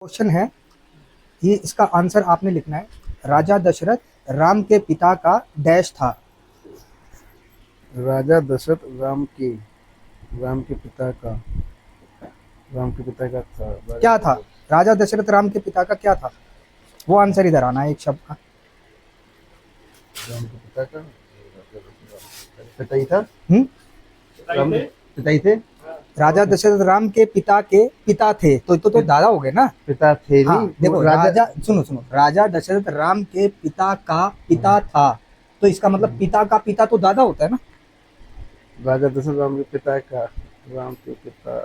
Question है, ये इसका आंसर आपने लिखना है। राजा दशरथ राम के पिता का डैश था। राजा दशरथ राम के पिता का था। क्या था? राजा दशरथ राम के पिता का क्या था? वो आंसर इधर आना है एक शब्द का। राम के पिता का पिता ही था। राम के पिता ही थे। राजा दशरथ राम के पिता थे, तो दादा हो गए ना। पिता थे हाँ, नहीं। देखो राजा सुनो, राजा दशरथ राम के पिता का पिता था, तो इसका मतलब पिता का पिता तो दादा होता है ना। राजा दशरथ राम के पिता का राम के पिता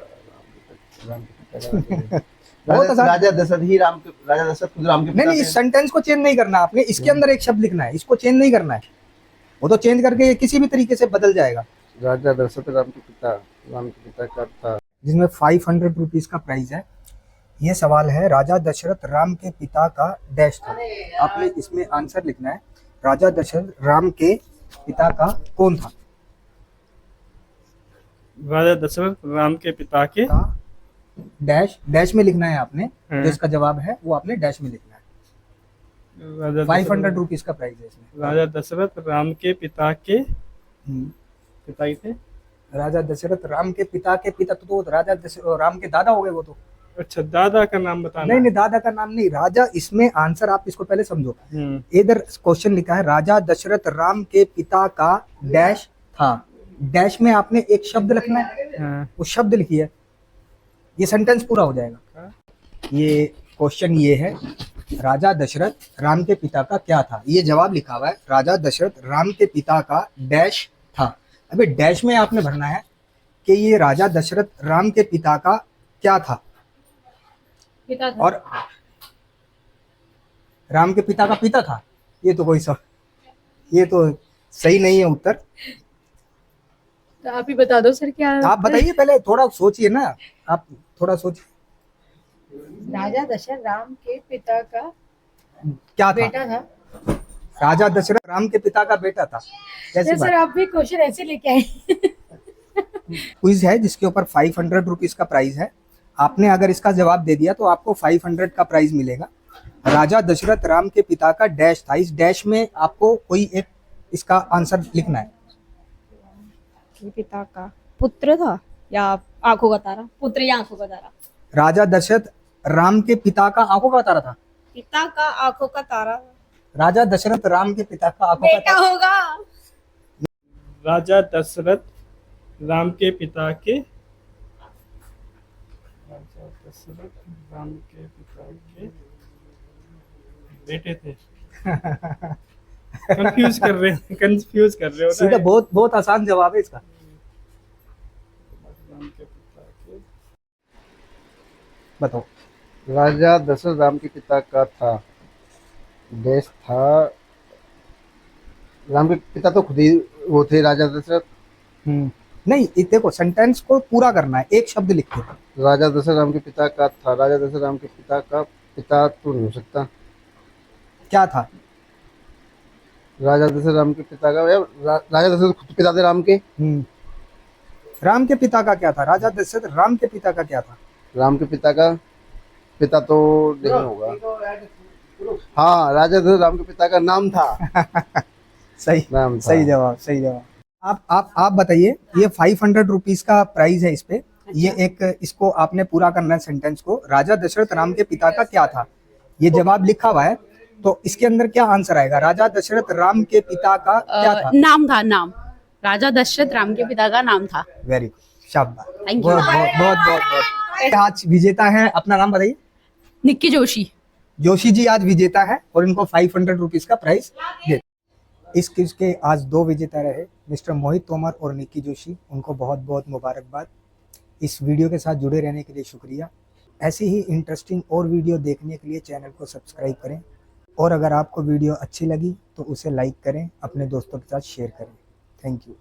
बहुत आसान। राजा दशरथ खुद राम के पिता नहीं, इस सेंटेंस को चेंज नहीं करना आपने, इसके अंदर एक शब्द लिखना है, इसको चेंज नहीं करना है। वो तो चेंज करके किसी भी तरीके से बदल जाएगा। राजा दशरथ राम के पिता का था। जिसमें 500 रुपीज का प्राइज है। ये सवाल है, राजा दशरथ राम के पिता का डैश था। आपने इसमें आंसर लिखना है, राजा दशरथ राम के पिता का कौन था। राजा दशरथ राम के पिता के डैश में लिखना है आपने। जो इसका जवाब है वो आपने डैश में लिखना है। 500 रुपीज का प्राइस है इसमें। राजा दशरथ राम के पिता के पिता ही थे। राजा दशरथ राम के पिता तो राजा दशरथ राम के दादा हो गए वो तो। अच्छा, दादा का नाम बताना। नहीं, दादा का नाम नहीं, राजा। इसमें आंसर आप इसको पहले समझो। इधर क्वेश्चन लिखा है, राजा दशरथ राम के पिता का डैश था। डैश में आपने एक शब्द लिखना है। वो शब्द लिखिए, ये सेंटेंस पूरा हो जाएगा। ये क्वेश्चन ये है, राजा दशरथ राम के पिता का क्या था। ये जवाब लिखा हुआ है, राजा दशरथ राम के पिता का डैश था। अबे डैश में आपने भरना है कि ये राजा दशरथ राम के पिता का क्या था। और राम के पिता का पिता था, ये तो ये तो सही नहीं है उत्तर। तो आप ही बता दो सर, क्या आप बताइए, पहले थोड़ा सोचिए ना, आप थोड़ा सोचिए। राजा दशरथ राम के पिता का क्या था? बेटा था। राजा दशरथ राम के पिता का बेटा था। कैसी सर आप भी क्वेश्चन ऐसे लेके आए। क्विज है जिसके ऊपर 500 रुपीज का प्राइज है। आपने अगर इसका जवाब दे दिया तो आपको 500 का प्राइज मिलेगा। राजा दशरथ राम के पिता का डैश था। इस डैश में आपको कोई एक इसका आंसर लिखना है। पिता का पुत्र था या आंखों का तारा? पुत्र या आंखों का तारा? राजा दशरथ राम के पिता का आंखों का तारा था। पिता का आंखों का तारा। राजा दशरथ राम के पिता का आंखों का बेटा तारा होगा। राजा दशरथ राम के पिता के बेटे थे। कंफ्यूज कर रहे हो सीधा बहुत आसान जवाब है इसका। राम के पिता के बताओ। राजा दशरथ राम के पिता का था देश था। राम के पिता तो खुद ही वो थे, राजा दशरथ। नहीं, देखो सेंटेंस को पूरा करना है, एक शब्द लिख के। राजा दशरथ राम के पिता का था। राजा दशरथ राम के पिता का पिता तो नहीं हो सकता। क्या था? राजा दशरथ राम के पिता का राजा दशरथ खुद पिता थे राम के। राम के पिता का क्या था? राजा दशरथ राम के पिता का क्या था? राम के पिता का पिता तो नहीं होगा। हाँ, राजा दशरथ राम के पिता का नाम था। सही नाम था। सही जवाब, सही जवाब। आप बताइए, ये 500 रुपीज का प्राइस है इस पे। ये एक इसको आपने पूरा करना है सेंटेंस को। राजा दशरथ राम के पिता का क्या था, ये जवाब लिखा हुआ है, तो इसके अंदर क्या आंसर आएगा? राजा दशरथ राम के पिता का क्या था? नाम था। नाम राजा दशरथ राम के पिता का नाम था। वेरी गुड, शाबाश। Thank you. बहुत। आज विजेता है, अपना नाम बताइए। निक्की जोशी। जोशी जी आज विजेता है और इनको 500 रुपीज का प्राइस दे। इस क्विज के आज 2 विजेता रहे, मिस्टर मोहित तोमर और निक्की जोशी। उनको बहुत बहुत मुबारकबाद। इस वीडियो के साथ जुड़े रहने के लिए शुक्रिया। ऐसी ही इंटरेस्टिंग और वीडियो देखने के लिए चैनल को सब्सक्राइब करें, और अगर आपको वीडियो अच्छी लगी तो उसे लाइक करें, अपने दोस्तों के साथ शेयर करें। Thank you.